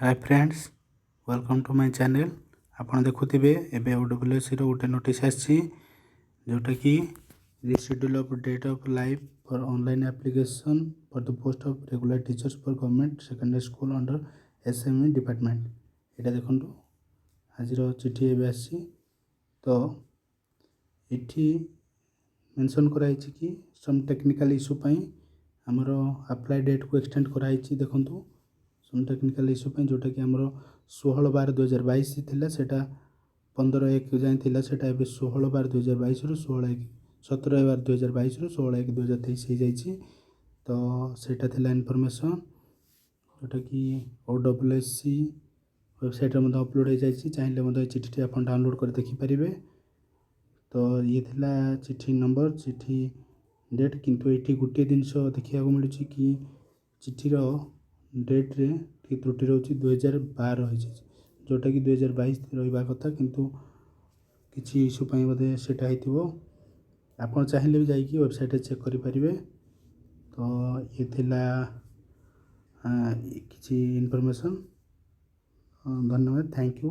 Hi friends, welcome to my channel. आपन देखुथिबे एबे ओडब्ल्यूएससी रो गोटे नोटिस आछि जोटा कि reschedule of date of life for online application for the post of regular teachers for government secondary school under SME department. एटा देखंतु आज चिठी एबे आछि। तो इठी मेंशन कराई कि सम टेक्निकल इशू पई हमर अप्लाई डेट को एक्सटेंड कराई। देखंतु सम टेक्निकल इशू पे जोटा कि आमर 16/12/2022 थिला सेटा 15/1 जाए थिला सेटा एबे 16/12/2022 रु 16/1 17/12/2022 रु 16/1/2023 हो जाइछि। तो सेटा थिला इनफॉरमेशन जोटा कि ओडब्ल्यूएससी वेबसाइट रे अपलोड हो जाइछि। चाहिले मते चिठी आपन डाउनलोड कर देखि परिबे। तो ये थिला चिठी नंबर चिठी डेट, किंतु एठी गुटे दिन देखिया को मिलुछि कि चिठी रो डेट रे टी त्रुटि रोची 2012 हो जोटा कि 2022 रहा कथा, किंतु किसी इश्यू पाई बोधे सेटा हिथिबो। आपन चाहिए भी जाइए वेबसाइट चेक करें। तो ये थिला किसी इनफॉरमेशन। धन्यवाद, थैंक यू।